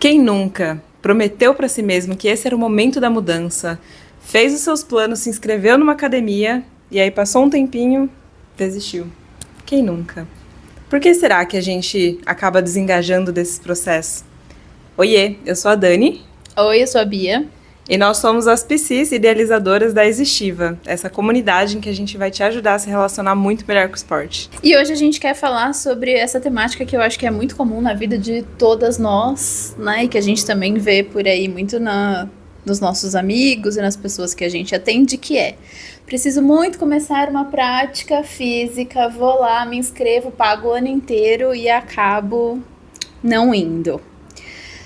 Quem nunca prometeu para si mesmo que esse era o momento da mudança, fez os seus planos, se inscreveu numa academia e aí passou um tempinho, desistiu? Quem nunca? Por que será que a gente acaba desengajando desses processos? Oiê, eu sou a Dani. Oi, eu sou a Bia. E nós somos as PCs idealizadoras da Existiva, essa comunidade em que a gente vai te ajudar a se relacionar muito melhor com o esporte. E hoje a gente quer falar sobre essa temática que eu acho que é muito comum na vida de todas nós, né? E que a gente também vê por aí muito nos nossos amigos e nas pessoas que a gente atende, que é: preciso muito começar uma prática física, vou lá, me inscrevo, pago o ano inteiro e acabo não indo.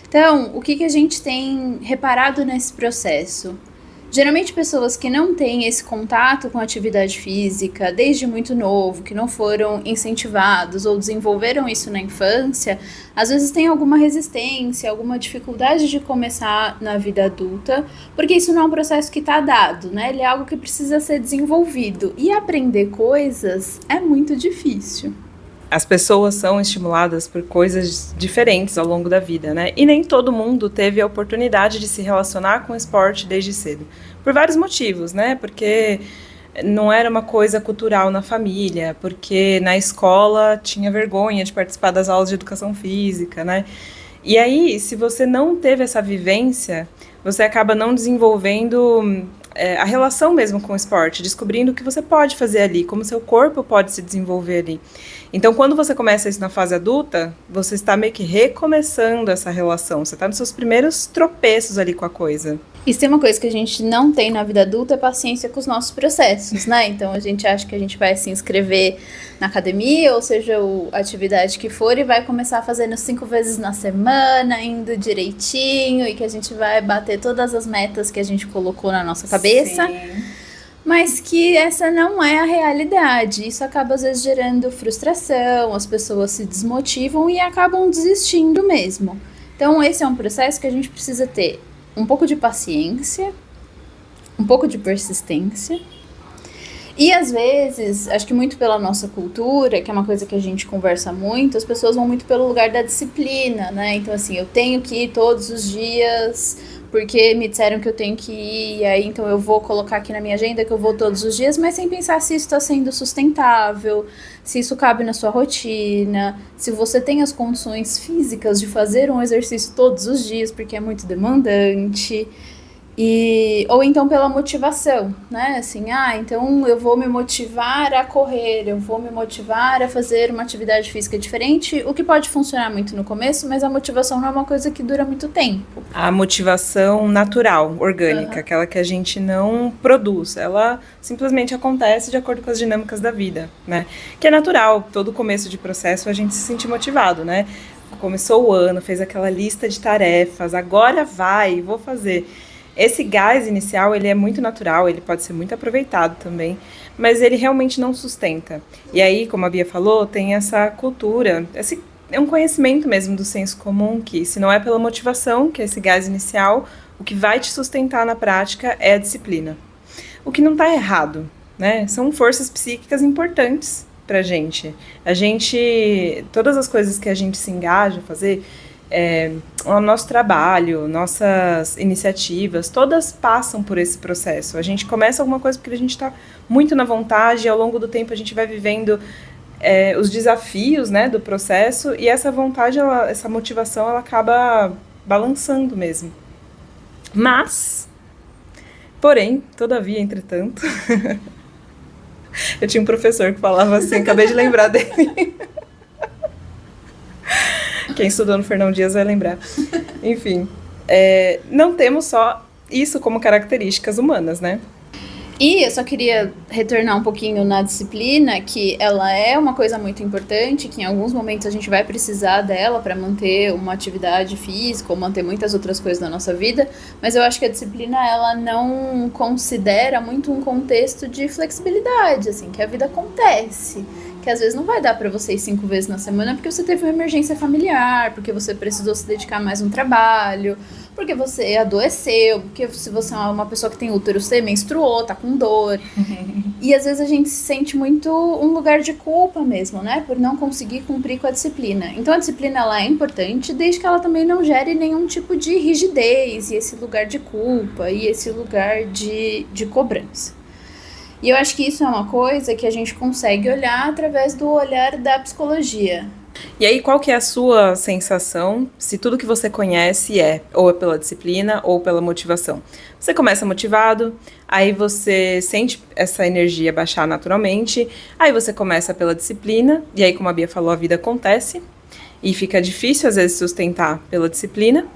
Então, o que a gente tem reparado nesse processo? Geralmente pessoas que não têm esse contato com a atividade física desde muito novo, que não foram incentivados ou desenvolveram isso na infância, às vezes têm alguma resistência, alguma dificuldade de começar na vida adulta, porque isso não é um processo que está dado, né? Ele é algo que precisa ser desenvolvido. E aprender coisas é muito difícil. As pessoas são estimuladas por coisas diferentes ao longo da vida, né? E nem todo mundo teve a oportunidade de se relacionar com o esporte desde cedo. Por vários motivos, né? Porque não era uma coisa cultural na família, porque na escola tinha vergonha de participar das aulas de educação física, né? E aí, se você não teve essa vivência, você acaba não desenvolvendo a relação mesmo com o esporte, descobrindo o que você pode fazer ali, como seu corpo pode se desenvolver ali. Então, quando você começa isso na fase adulta, você está meio que recomeçando essa relação, você está nos seus primeiros tropeços ali com a coisa. E se tem uma coisa que a gente não tem na vida adulta é paciência com os nossos processos, né? Então a gente acha que a gente vai se inscrever na academia, ou seja, a atividade que for, e vai começar fazendo 5 vezes na semana, indo direitinho, e que a gente vai bater todas as metas que a gente colocou na nossa cabeça. Sim. Mas que essa não é a realidade. Isso acaba às vezes gerando frustração, as pessoas se desmotivam e acabam desistindo mesmo. Então esse é um processo que a gente precisa ter um pouco de paciência, um pouco de persistência. E às vezes, acho que muito pela nossa cultura, que é uma coisa que a gente conversa muito, as pessoas vão muito pelo lugar da disciplina, né? Então assim, eu tenho que ir todos os dias porque me disseram que eu tenho que ir, e aí então eu vou colocar aqui na minha agenda que eu vou todos os dias, mas sem pensar se isso está sendo sustentável, se isso cabe na sua rotina, se você tem as condições físicas de fazer um exercício todos os dias, porque é muito demandante. Ou então pela motivação, né? Assim, então eu vou me motivar a correr, eu vou me motivar a fazer uma atividade física diferente, o que pode funcionar muito no começo, mas a motivação não é uma coisa que dura muito tempo. A motivação natural, orgânica, aquela que a gente não produz, ela simplesmente acontece de acordo com as dinâmicas da vida, né? Que é natural, todo começo de processo a gente se sente motivado, né? Começou o ano, fez aquela lista de tarefas, agora vai, vou fazer. Esse gás inicial, ele é muito natural, ele pode ser muito aproveitado também, mas ele realmente não sustenta. E aí, como a Bia falou, tem essa cultura, é um conhecimento mesmo do senso comum, que se não é pela motivação, que é esse gás inicial, o que vai te sustentar na prática é a disciplina. O que não está errado, né? São forças psíquicas importantes pra gente. Todas as coisas que a gente se engaja a fazer, o nosso trabalho, nossas iniciativas, todas passam por esse processo. A gente começa alguma coisa porque a gente está muito na vontade, e ao longo do tempo a gente vai vivendo os desafios, né, do processo, e essa vontade, essa motivação, ela acaba balançando mesmo. Porém, todavia, entretanto, eu tinha um professor que falava assim, acabei de lembrar dele. Quem estudou no Fernão Dias vai lembrar. Enfim, não temos só isso como características humanas, né? E eu só queria retornar um pouquinho na disciplina, que ela é uma coisa muito importante, que em alguns momentos a gente vai precisar dela para manter uma atividade física ou manter muitas outras coisas na nossa vida, mas eu acho que a disciplina, ela não considera muito um contexto de flexibilidade, assim, que a vida acontece, que às vezes não vai dar para você ir 5 vezes na semana porque você teve uma emergência familiar, porque você precisou se dedicar mais a um trabalho, porque você adoeceu, porque se você é uma pessoa que tem útero, você menstruou, tá com dor. E às vezes a gente se sente muito um lugar de culpa mesmo, né? Por não conseguir cumprir com a disciplina. Então a disciplina ela é importante desde que ela também não gere nenhum tipo de rigidez, e esse lugar de culpa, e esse lugar de cobrança. E eu acho que isso é uma coisa que a gente consegue olhar através do olhar da psicologia. E aí, qual que é a sua sensação se tudo que você conhece ou é pela disciplina ou pela motivação? Você começa motivado, aí você sente essa energia baixar naturalmente, aí você começa pela disciplina, e aí, como a Bia falou, a vida acontece, e fica difícil, às vezes, sustentar pela disciplina.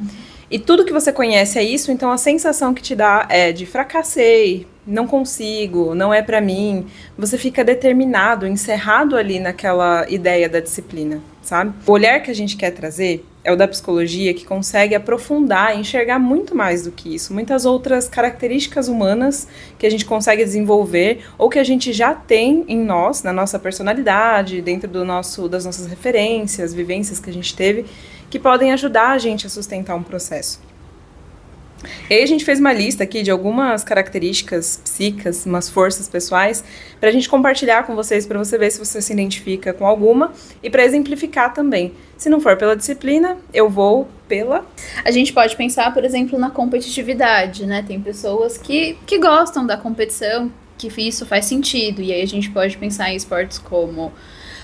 E tudo que você conhece é isso, então a sensação que te dá é de fracassei, não consigo, não é pra mim. Você fica determinado, encerrado ali naquela ideia da disciplina, sabe? O olhar que a gente quer trazer é o da psicologia, que consegue aprofundar e enxergar muito mais do que isso. Muitas outras características humanas que a gente consegue desenvolver ou que a gente já tem em nós, na nossa personalidade, dentro das nossas referências, vivências que a gente teve, que podem ajudar a gente a sustentar um processo. E aí a gente fez uma lista aqui de algumas características psíquicas, umas forças pessoais, para a gente compartilhar com vocês, para você ver se você se identifica com alguma e para exemplificar também. Se não for pela disciplina, eu vou pela... A gente pode pensar, por exemplo, na competitividade, né? Tem pessoas que gostam da competição, que isso faz sentido, e aí a gente pode pensar em esportes como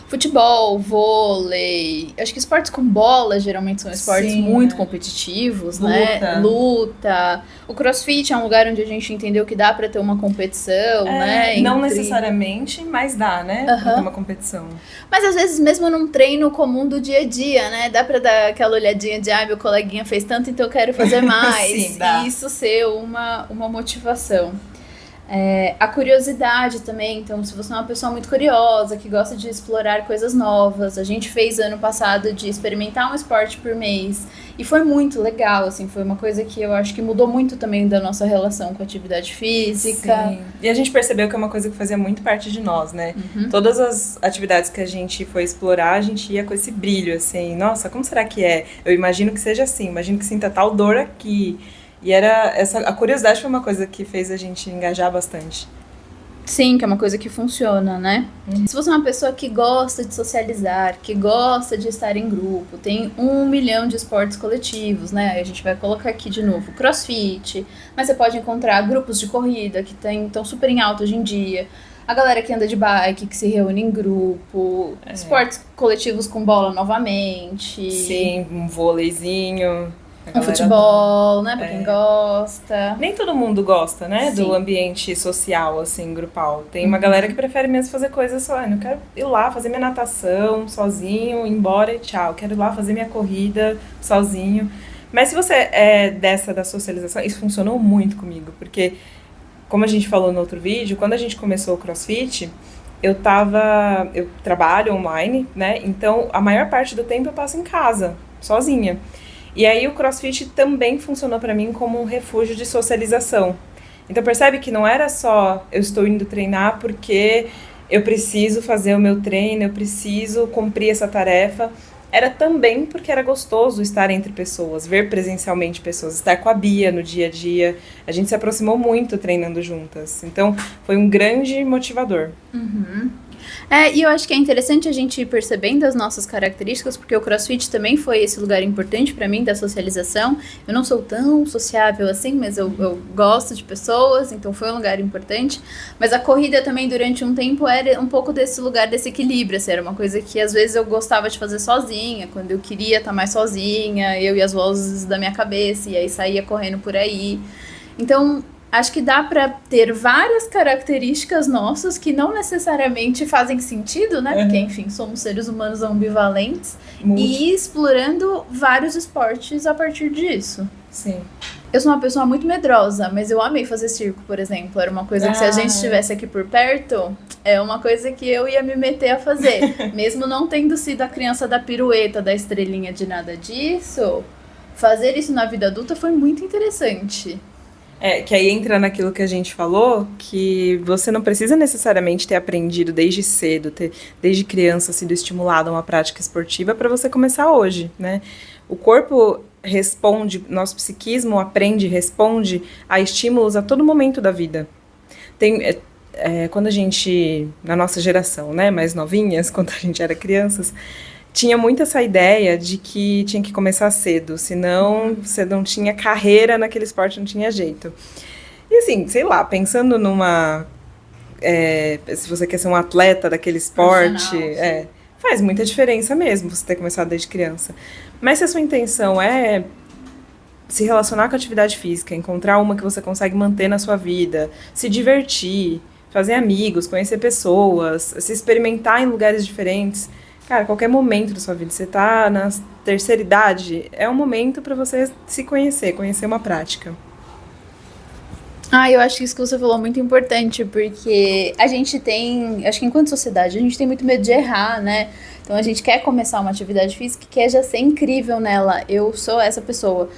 futebol, vôlei, acho que esportes com bola geralmente são esportes muito competitivos, né? Luta. O CrossFit é um lugar onde a gente entendeu que dá pra ter uma competição, né? Não necessariamente, mas dá, né? Pra ter uma competição. Mas às vezes mesmo num treino comum do dia a dia, né? Dá pra dar aquela olhadinha de, meu coleguinha fez tanto, então eu quero fazer mais. Sim, dá. E isso ser uma motivação. A curiosidade também, então se você é uma pessoa muito curiosa, que gosta de explorar coisas novas, a gente fez ano passado de experimentar um esporte por mês e foi muito legal, assim, foi uma coisa que eu acho que mudou muito também da nossa relação com a atividade física. Sim. E a gente percebeu que é uma coisa que fazia muito parte de nós, né? Todas as atividades que a gente foi explorar, a gente ia com esse brilho, assim, nossa, como será que é? Eu imagino que seja assim, imagino que sinta tal dor aqui. E a curiosidade foi uma coisa que fez a gente engajar bastante. Sim, que é uma coisa que funciona, né? Se você é uma pessoa que gosta de socializar, que gosta de estar em grupo, tem 1 milhão de esportes coletivos, né? A gente vai colocar aqui de novo CrossFit, mas você pode encontrar grupos de corrida que estão super em alta hoje em dia. A galera que anda de bike, que se reúne em grupo, esportes coletivos com bola novamente. Sim, um vôleizinho. Um futebol, né, pra quem gosta. Nem todo mundo gosta, né, Sim. do ambiente social, assim, grupal. Tem uma galera que prefere mesmo fazer coisas só, eu quero ir lá fazer minha natação sozinho, ir embora e tchau. Quero ir lá fazer minha corrida sozinho. Mas se você é dessa da socialização, isso funcionou muito comigo, porque, como a gente falou no outro vídeo, quando a gente começou o CrossFit, eu trabalho online, né, então a maior parte do tempo eu passo em casa, sozinha. E aí o CrossFit também funcionou para mim como um refúgio de socialização. Então percebe que não era só eu estou indo treinar porque eu preciso fazer o meu treino, eu preciso cumprir essa tarefa. Era também porque era gostoso estar entre pessoas, ver presencialmente pessoas, estar com a Bia no dia a dia. A gente se aproximou muito treinando juntas. Então foi um grande motivador. E eu acho que é interessante a gente ir percebendo as nossas características, porque o CrossFit também foi esse lugar importante pra mim da socialização. Eu não sou tão sociável assim, mas eu gosto de pessoas, então foi um lugar importante. Mas a corrida também durante um tempo era um pouco desse lugar, desse equilíbrio, assim, era uma coisa que às vezes eu gostava de fazer sozinha, quando eu queria estar mais sozinha, eu e as vozes da minha cabeça, e aí saía correndo por aí. Então, acho que dá pra ter várias características nossas que não necessariamente fazem sentido, né? Porque, enfim, somos seres humanos ambivalentes. E ir explorando vários esportes a partir disso. Sim. Eu sou uma pessoa muito medrosa, mas eu amei fazer circo, por exemplo. Era uma coisa que se a gente estivesse aqui por perto, é uma coisa que eu ia me meter a fazer. Mesmo não tendo sido a criança da pirueta, da estrelinha, de nada disso, fazer isso na vida adulta foi muito interessante. Que aí entra naquilo que a gente falou, que você não precisa necessariamente ter aprendido desde cedo, desde criança sido estimulado a uma prática esportiva para você começar hoje, né? O corpo responde, nosso psiquismo responde a estímulos a todo momento da vida. quando a gente, na nossa geração, né, mais novinhas, quando a gente era crianças, tinha muito essa ideia de que tinha que começar cedo, senão você não tinha carreira naquele esporte, não tinha jeito. E assim, sei lá, pensando se você quer ser um atleta daquele esporte, faz muita diferença mesmo você ter começado desde criança. Mas se a sua intenção é se relacionar com a atividade física, encontrar uma que você consegue manter na sua vida, se divertir, fazer amigos, conhecer pessoas, se experimentar em lugares diferentes. Cara, qualquer momento da sua vida, você tá na terceira idade, é um momento para você se conhecer uma prática. Eu acho que isso que você falou é muito importante, porque a gente tem, acho que enquanto sociedade, a gente tem muito medo de errar, né? Então a gente quer começar uma atividade física e quer já ser incrível nela. Eu sou essa pessoa.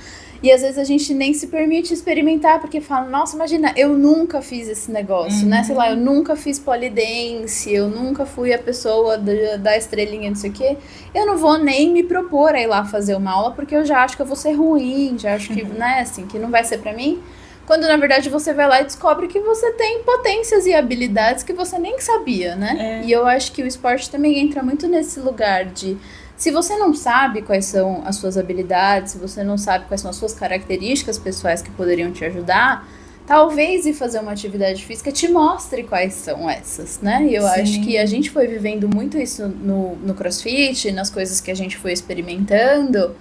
E às vezes a gente nem se permite experimentar, porque fala, nossa, imagina, eu nunca fiz esse negócio, né? Sei lá, eu nunca fiz polidense, eu nunca fui a pessoa da estrelinha, não sei o quê. Eu não vou nem me propor a ir lá fazer uma aula, porque eu já acho que eu vou ser ruim, já acho que, né, assim, que não vai ser pra mim. Quando, na verdade, você vai lá e descobre que você tem potências e habilidades que você nem sabia, né? E eu acho que o esporte também entra muito nesse lugar de... Se você não sabe quais são as suas habilidades, se você não sabe quais são as suas características pessoais que poderiam te ajudar, talvez ir fazer uma atividade física te mostre quais são essas, né? E eu acho que a gente foi vivendo muito isso no CrossFit, nas coisas que a gente foi experimentando.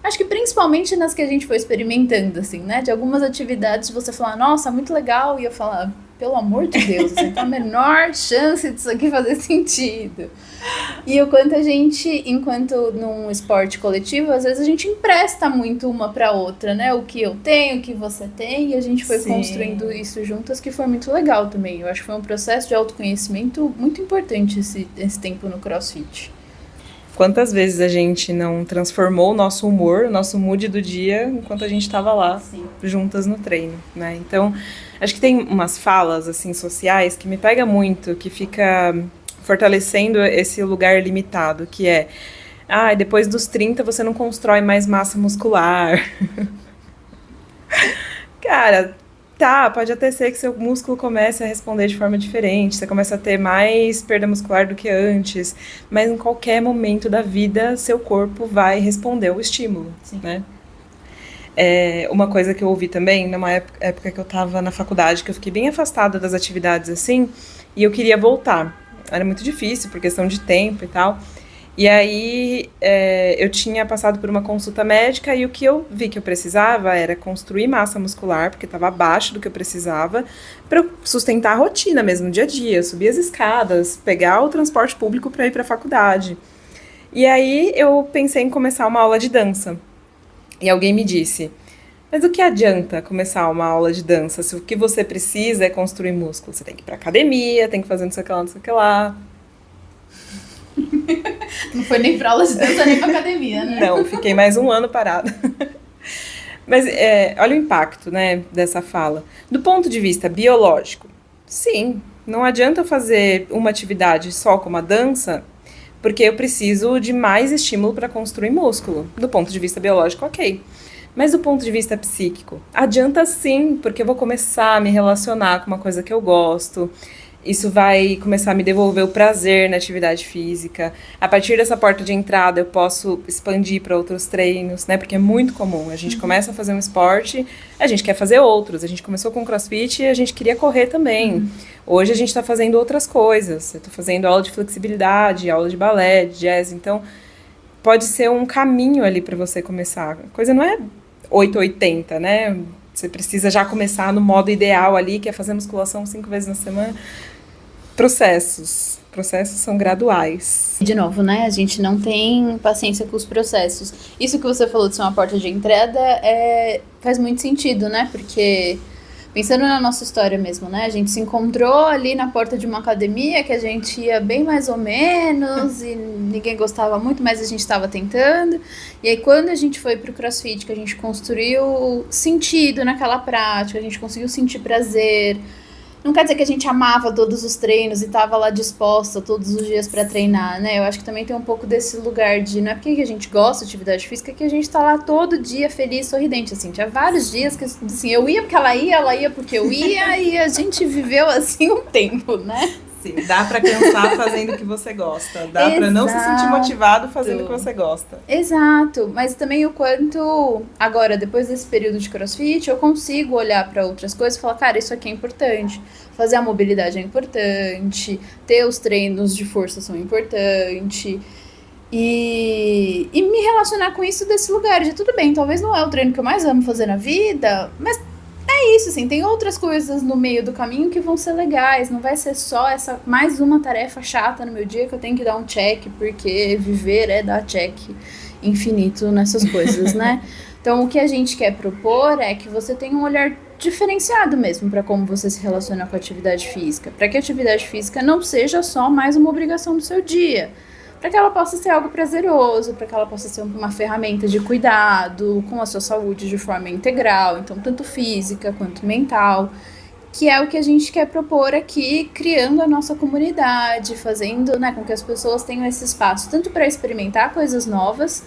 Acho que principalmente nas que a gente foi experimentando, assim, né? De algumas atividades você falar, nossa, muito legal, e eu falar, pelo amor de Deus, assim, tá a menor chance disso aqui fazer sentido. E o quanto a gente, enquanto num esporte coletivo, às vezes a gente empresta muito uma pra outra, né? O que eu tenho, o que você tem, e a gente foi construindo isso juntas, que foi muito legal também. Eu acho que foi um processo de autoconhecimento muito importante esse tempo no CrossFit. Quantas vezes a gente não transformou o nosso humor, o nosso mood do dia, enquanto a gente estava lá, juntas no treino, né? Então, acho que tem umas falas, assim, sociais que me pega muito, que fica fortalecendo esse lugar limitado, que é, depois dos 30 você não constrói mais massa muscular. Cara... pode até ser que seu músculo comece a responder de forma diferente, você começa a ter mais perda muscular do que antes, mas em qualquer momento da vida, seu corpo vai responder ao estímulo, né? Uma coisa que eu ouvi também, numa época que eu estava na faculdade, que eu fiquei bem afastada das atividades assim, e eu queria voltar. Era muito difícil, por questão de tempo e tal. E aí eu tinha passado por uma consulta médica e o que eu vi que eu precisava era construir massa muscular, porque estava abaixo do que eu precisava, para sustentar a rotina mesmo, dia a dia, subir as escadas, pegar o transporte público para ir para a faculdade. E aí eu pensei em começar uma aula de dança. E alguém me disse, mas o que adianta começar uma aula de dança se o que você precisa é construir músculo? Você tem que ir para academia, tem que fazer não sei o que lá, não sei o que lá. Não foi nem pra aula de dança, nem pra academia, né? Não, fiquei mais um ano parada. Mas olha o impacto, né, dessa fala. Do ponto de vista biológico, sim, não adianta eu fazer uma atividade só como a dança, porque eu preciso de mais estímulo para construir músculo. Do ponto de vista biológico, ok. Mas do ponto de vista psíquico, adianta sim, porque eu vou começar a me relacionar com uma coisa que eu gosto. Isso vai começar a me devolver o prazer na atividade física. A partir dessa porta de entrada, eu posso expandir para outros treinos, né? Porque é muito comum. A gente começa a fazer um esporte, a gente quer fazer outros. A gente começou com CrossFit e a gente queria correr também. Hoje a gente está fazendo outras coisas. Eu estou fazendo aula de flexibilidade, aula de balé, de jazz. Então, pode ser um caminho ali para você começar. A coisa não é 880, né? Você precisa já começar no modo ideal ali, que é fazer musculação 5 vezes na semana. Processos são graduais. De novo, né? A gente não tem paciência com os processos. Isso que você falou de ser uma porta de entrada faz muito sentido, né? Porque, pensando na nossa história mesmo, né? A gente se encontrou ali na porta de uma academia que a gente ia bem mais ou menos e ninguém gostava muito, mas a gente estava tentando. E aí, quando a gente foi pro CrossFit, que a gente construiu sentido naquela prática, a gente conseguiu sentir prazer. não quer dizer que a gente amava todos os treinos e tava lá disposta todos os dias para treinar, né? Eu acho que também tem um pouco desse lugar de, não é porque a gente gosta de atividade física que a gente tá lá todo dia feliz, sorridente, assim. Tinha vários dias que, assim, eu ia porque ela ia porque eu ia, e a gente viveu assim um tempo, né? Sim, dá pra cansar fazendo o que você gosta. Dá pra não se sentir motivado fazendo o que você gosta. Exato, mas também o quanto, agora, depois desse período de CrossFit, eu consigo olhar para outras coisas e falar, cara, isso aqui é importante. Fazer a mobilidade é importante, ter os treinos de força são importantes. E me relacionar com isso desse lugar de tudo bem, talvez não é o treino que eu mais amo fazer na vida, mas é isso, assim, tem outras coisas no meio do caminho que vão ser legais, não vai ser só essa mais uma tarefa chata no meu dia que eu tenho que dar um check, porque viver é dar check infinito nessas coisas, né? Então, o que a gente quer propor é que você tenha um olhar diferenciado mesmo para como você se relaciona com a atividade física, para que a atividade física não seja só mais uma obrigação do seu dia, para que ela possa ser algo prazeroso, para que ela possa ser uma ferramenta de cuidado com a sua saúde de forma integral, então tanto física quanto mental, que é o que a gente quer propor aqui, criando a nossa comunidade, fazendo, né, com que as pessoas tenham esse espaço tanto para experimentar coisas novas,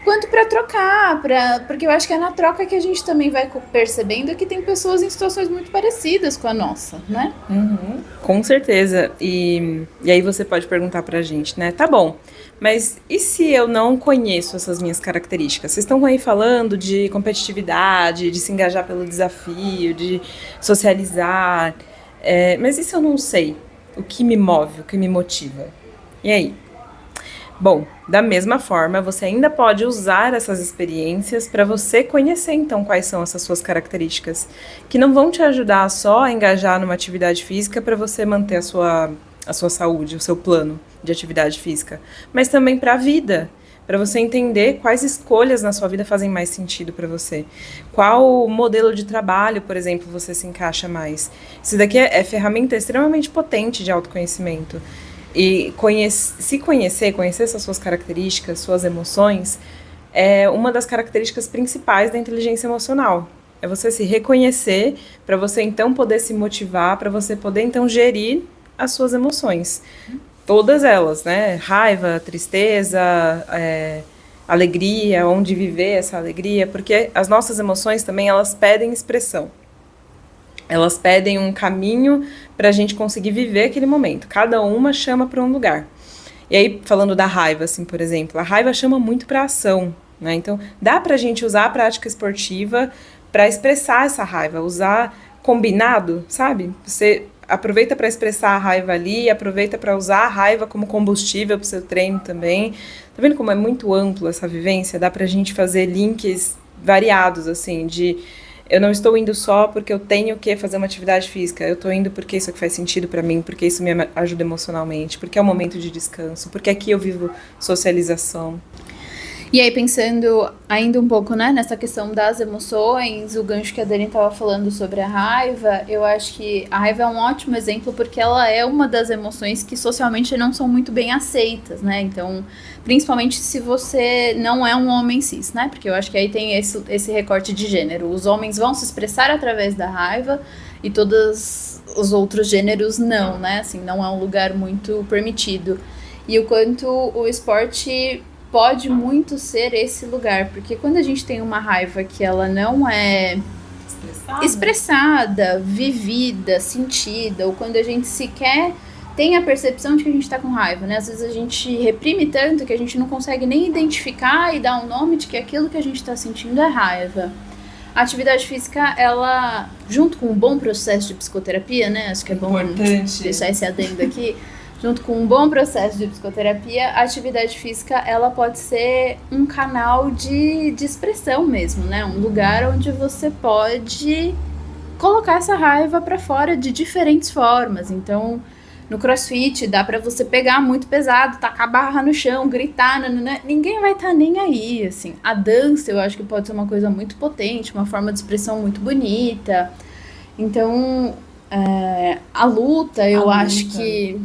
quanto para trocar, porque eu acho que é na troca que a gente também vai percebendo que tem pessoas em situações muito parecidas com a nossa, né? Uhum, com certeza. E aí você pode perguntar pra gente, né? Tá bom, mas e se eu não conheço essas minhas características? Vocês estão aí falando de competitividade, de se engajar pelo desafio, de socializar, mas e se eu não sei o que me move, o que me motiva? E aí? Bom, da mesma forma, você ainda pode usar essas experiências para você conhecer, então, quais são essas suas características, que não vão te ajudar só a engajar numa atividade física para você manter a sua saúde, o seu plano de atividade física, mas também para a vida, para você entender quais escolhas na sua vida fazem mais sentido para você. Qual modelo de trabalho, por exemplo, você se encaixa mais. Isso daqui é ferramenta extremamente potente de autoconhecimento. E conhecer essas suas características, suas emoções, é uma das características principais da inteligência emocional. É você se reconhecer para você então poder se motivar, para você poder então gerir as suas emoções. Todas elas, né? Raiva, tristeza, alegria, onde viver essa alegria, porque as nossas emoções também elas pedem expressão. Elas pedem um caminho para a gente conseguir viver aquele momento. Cada uma chama para um lugar. E aí, falando da raiva, assim, por exemplo, a raiva chama muito para ação, né? Então, dá para a gente usar a prática esportiva para expressar essa raiva, usar combinado, sabe? Você aproveita para expressar a raiva ali, aproveita para usar a raiva como combustível para o seu treino também. Tá vendo como é muito amplo essa vivência? Dá para a gente fazer links variados, assim, de... Eu não estou indo só porque eu tenho que fazer uma atividade física. Eu estou indo porque isso aqui faz sentido para mim, porque isso me ajuda emocionalmente, porque é um momento de descanso, porque aqui eu vivo socialização. E aí, pensando ainda um pouco, né, nessa questão das emoções, o gancho que a Dani estava falando sobre a raiva, eu acho que a raiva é um ótimo exemplo porque ela é uma das emoções que socialmente não são muito bem aceitas, né? Então, principalmente se você não é um homem cis, né? Porque eu acho que aí tem esse recorte de gênero. Os homens vão se expressar através da raiva e todos os outros gêneros não, né? Assim, não é um lugar muito permitido. E o quanto o esporte pode muito ser esse lugar, porque quando a gente tem uma raiva que ela não é expressada, vivida, sentida, ou quando a gente sequer tem a percepção de que a gente está com raiva, né? Às vezes a gente reprime tanto que a gente não consegue nem identificar e dar um nome de que aquilo que a gente está sentindo é raiva. A atividade física, ela, junto com um bom processo de psicoterapia, né? Acho que é bom deixar esse adendo aqui. Junto com um bom processo de psicoterapia, a atividade física ela pode ser um canal de expressão mesmo, né? Um lugar onde você pode colocar essa raiva para fora de diferentes formas. Então, no CrossFit, dá para você pegar muito pesado, tacar a barra no chão, gritar, nanana, ninguém vai estar nem aí, assim. A dança, eu acho que pode ser uma coisa muito potente, uma forma de expressão muito bonita. Então, a luta, eu acho que...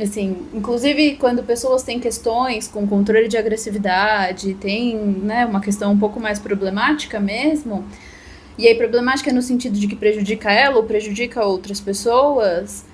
Assim, inclusive quando pessoas têm questões com controle de agressividade, tem, né, uma questão um pouco mais problemática mesmo, E aí, problemática no sentido de que prejudica ela ou prejudica outras pessoas,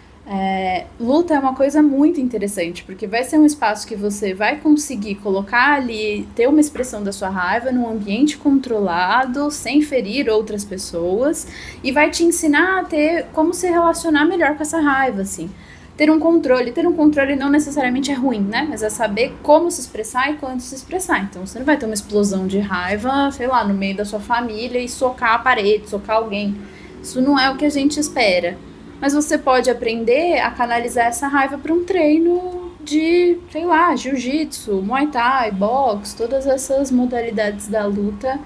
luta é uma coisa muito interessante, porque vai ser um espaço que você vai conseguir colocar ali, ter uma expressão da sua raiva num ambiente controlado, sem ferir outras pessoas, e vai te ensinar a ter como se relacionar melhor com essa raiva, assim. Ter um controle não necessariamente é ruim, né? Mas é saber como se expressar e quando se expressar. Então, você não vai ter uma explosão de raiva, sei lá, no meio da sua família e socar a parede, socar alguém. Isso não é o que a gente espera. Mas você pode aprender a canalizar essa raiva para um treino de, sei lá, jiu-jitsu, muay thai, boxe, todas essas modalidades da luta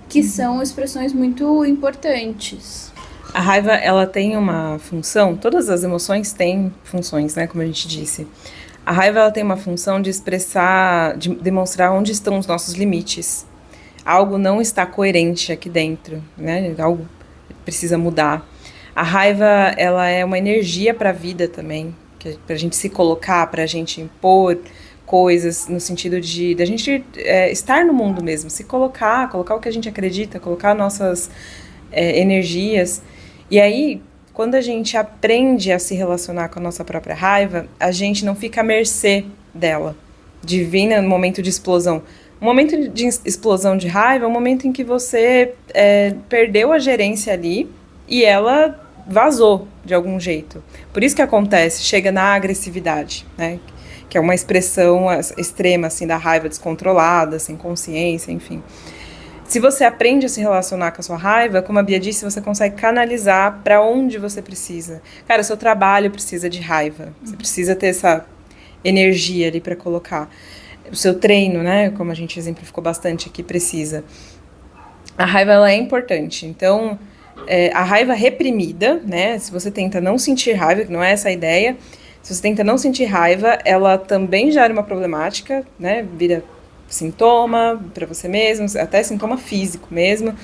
que são expressões muito importantes. A raiva, ela tem uma função, todas as emoções têm funções, né, como a gente disse. A raiva, ela tem uma função de expressar, de demonstrar onde estão os nossos limites. Algo não está coerente aqui dentro, né, algo precisa mudar. A raiva, ela é uma energia para a vida também, para a gente se colocar, para a gente impor coisas, no sentido de a gente estar no mundo mesmo, se colocar o que a gente acredita, colocar nossas energias. E aí, quando a gente aprende a se relacionar com a nossa própria raiva, a gente não fica à mercê dela, de vir no momento de explosão. O momento de explosão de raiva é um momento em que você perdeu a gerência ali e ela vazou de algum jeito. Por isso que acontece, chega na agressividade, né? Que é uma expressão extrema, assim, da raiva descontrolada, sem consciência, enfim. Se você aprende a se relacionar com a sua raiva, como a Bia disse, você consegue canalizar para onde você precisa. Cara, o seu trabalho precisa de raiva. Você precisa ter essa energia ali para colocar. O seu treino, né, como a gente exemplificou bastante aqui, precisa. A raiva, ela é importante. Então, a raiva reprimida, né, se você tenta não sentir raiva, que não é essa a ideia, se você tenta não sentir raiva, ela também gera uma problemática, né, vira sintoma para você mesmo, até sintoma físico mesmo.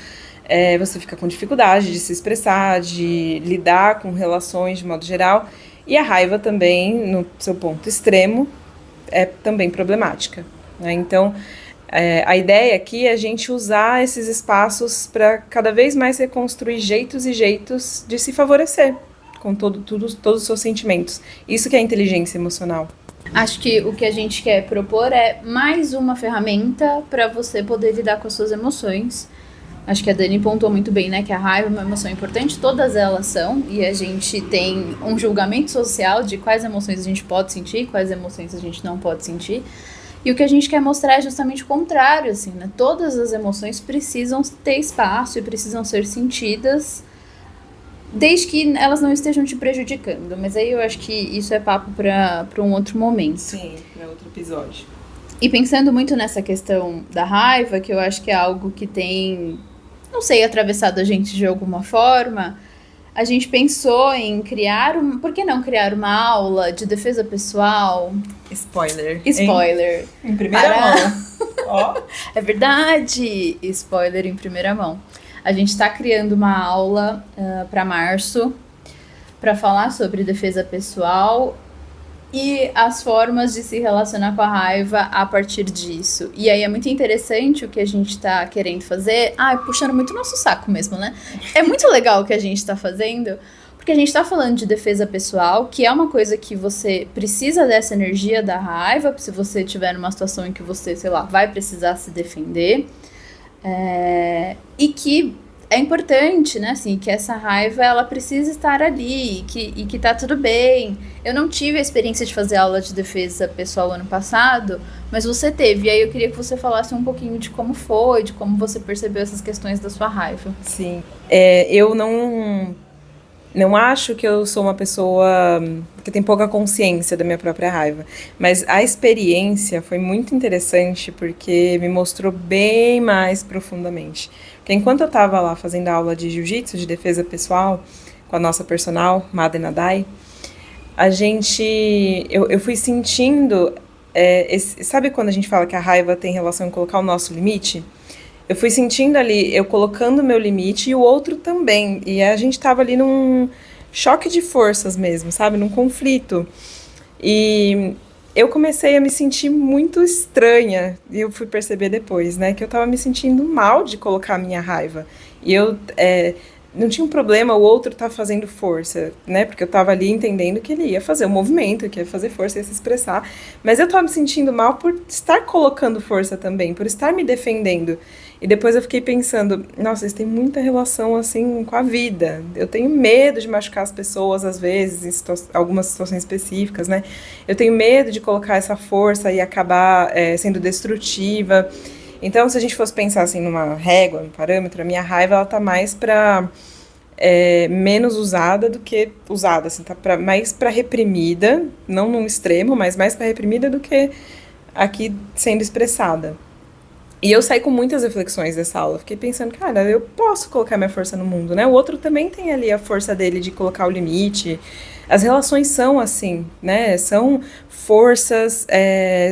Você fica com dificuldade de se expressar, de lidar com relações de modo geral. E a raiva também, no seu ponto extremo, é também problemática, né? Então, a ideia aqui é a gente usar esses espaços para cada vez mais reconstruir jeitos e jeitos de se favorecer com todos os seus sentimentos. Isso que é inteligência emocional. Acho que o que a gente quer propor é mais uma ferramenta para você poder lidar com as suas emoções. Acho que a Dani pontuou muito bem, né, que a raiva é uma emoção importante, todas elas são, e a gente tem um julgamento social de quais emoções a gente pode sentir, quais emoções a gente não pode sentir. E o que a gente quer mostrar é justamente o contrário, assim, né? Todas as emoções precisam ter espaço e precisam ser sentidas, desde que elas não estejam te prejudicando. Mas aí eu acho que isso é papo para um outro momento. Sim, para outro episódio. E pensando muito nessa questão da raiva, que eu acho que é algo que tem, não sei, atravessado a gente de alguma forma, a gente pensou em criar por que não criar uma aula de defesa pessoal? Spoiler. Em primeira mão. Ó. É verdade! Spoiler em primeira mão. A gente está criando uma aula para março para falar sobre defesa pessoal e as formas de se relacionar com a raiva a partir disso. E aí é muito interessante o que a gente está querendo fazer. Puxando muito nosso saco mesmo, né? É muito legal o que a gente está fazendo, porque a gente está falando de defesa pessoal, que é uma coisa que você precisa dessa energia da raiva, se você estiver numa situação em que você, sei lá, vai precisar se defender. E que é importante, né, assim, que essa raiva, ela precisa estar ali, e que tá tudo bem. Eu não tive a experiência de fazer aula de defesa pessoal ano passado, mas você teve, e aí eu queria que você falasse um pouquinho de como foi, de como você percebeu essas questões da sua raiva. Sim, eu não acho que eu sou uma pessoa que tem pouca consciência da minha própria raiva, mas a experiência foi muito interessante porque me mostrou bem mais profundamente. Porque enquanto eu estava lá fazendo a aula de jiu-jitsu, de defesa pessoal, com a nossa personal, Mada Nadai, eu fui sentindo, sabe quando a gente fala que a raiva tem relação em colocar o nosso limite? Eu fui sentindo ali, eu colocando o meu limite e o outro também. E a gente tava ali num choque de forças mesmo, sabe? Num conflito. E eu comecei a me sentir muito estranha, e eu fui perceber depois, né, que eu tava me sentindo mal de colocar a minha raiva. E eu não tinha um problema o outro tá fazendo força, né, porque eu tava ali entendendo que ele ia fazer o movimento, que ia fazer força, ia se expressar, mas eu tava me sentindo mal por estar colocando força também, por estar me defendendo. E depois eu fiquei pensando, nossa, isso tem muita relação, assim, com a vida. Eu tenho medo de machucar as pessoas, às vezes, em algumas situações específicas, né? Eu tenho medo de colocar essa força e acabar sendo destrutiva. Então, se a gente fosse pensar, assim, numa régua, num parâmetro, a minha raiva, ela tá mais pra menos usada do que usada, assim, tá mais pra reprimida, não num extremo, mas mais pra reprimida do que aqui sendo expressada. E eu saí com muitas reflexões dessa aula. Fiquei pensando, cara, eu posso colocar minha força no mundo, né? O outro também tem ali a força dele de colocar o limite. As relações são assim, né? São forças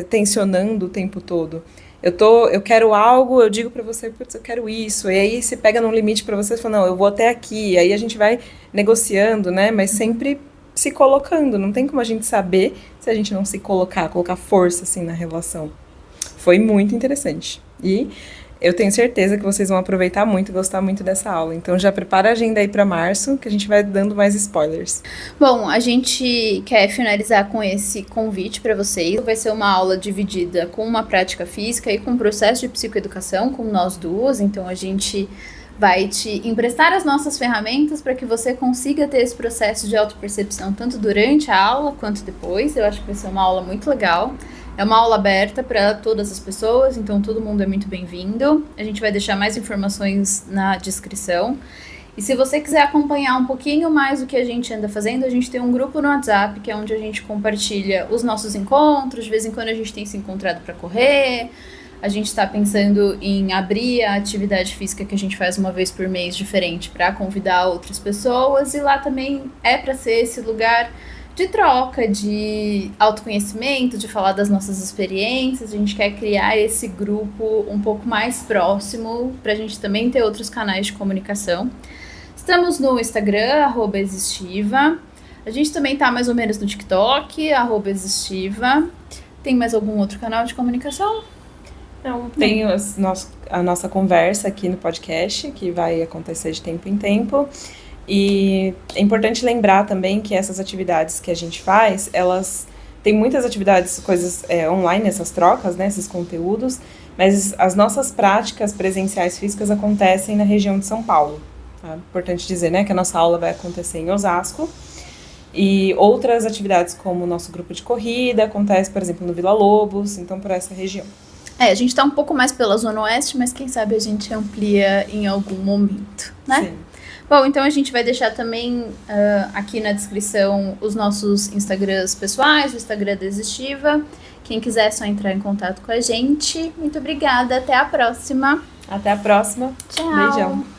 tensionando o tempo todo. Eu quero algo, eu digo pra você, putz, eu quero isso. E aí você pega num limite pra você e fala, não, eu vou até aqui. E aí a gente vai negociando, né? Mas sempre se colocando. Não tem como a gente saber se a gente não se colocar força assim na relação. Foi muito interessante. E eu tenho certeza que vocês vão aproveitar muito e gostar muito dessa aula. Então já prepara a agenda aí para março, que a gente vai dando mais spoilers. Bom, a gente quer finalizar com esse convite para vocês. Vai ser uma aula dividida com uma prática física e com um processo de psicoeducação, com nós duas. Então a gente vai te emprestar as nossas ferramentas para que você consiga ter esse processo de autopercepção tanto durante a aula quanto depois. Eu acho que vai ser uma aula muito legal. É uma aula aberta para todas as pessoas, então todo mundo é muito bem-vindo. A gente vai deixar mais informações na descrição. E se você quiser acompanhar um pouquinho mais o que a gente anda fazendo, a gente tem um grupo no WhatsApp, que é onde a gente compartilha os nossos encontros. De vez em quando a gente tem se encontrado para correr. A gente está pensando em abrir a atividade física que a gente faz uma vez por mês diferente para convidar outras pessoas. E lá também é para ser esse lugar de troca, de autoconhecimento, de falar das nossas experiências. A gente quer criar esse grupo um pouco mais próximo para a gente também ter outros canais de comunicação. Estamos no Instagram, @existiva. A gente também tá mais ou menos no TikTok, @existiva. Tem mais algum outro canal de comunicação? Não, tem a nossa conversa aqui no podcast, que vai acontecer de tempo em tempo. E é importante lembrar também que essas atividades que a gente faz, elas tem muitas atividades, coisas online, essas trocas, né, esses conteúdos, mas as nossas práticas presenciais físicas acontecem na região de São Paulo. Tá? Importante dizer, né, que a nossa aula vai acontecer em Osasco. E outras atividades, como o nosso grupo de corrida, acontece, por exemplo, no Vila Lobos, então por essa região. A gente tá um pouco mais pela Zona Oeste, mas quem sabe a gente amplia em algum momento, né? Sim. Bom, então a gente vai deixar também aqui na descrição os nossos Instagrams pessoais, o Instagram da Existiva. Quem quiser é só entrar em contato com a gente. Muito obrigada, até a próxima. Até a próxima. Tchau. Beijão.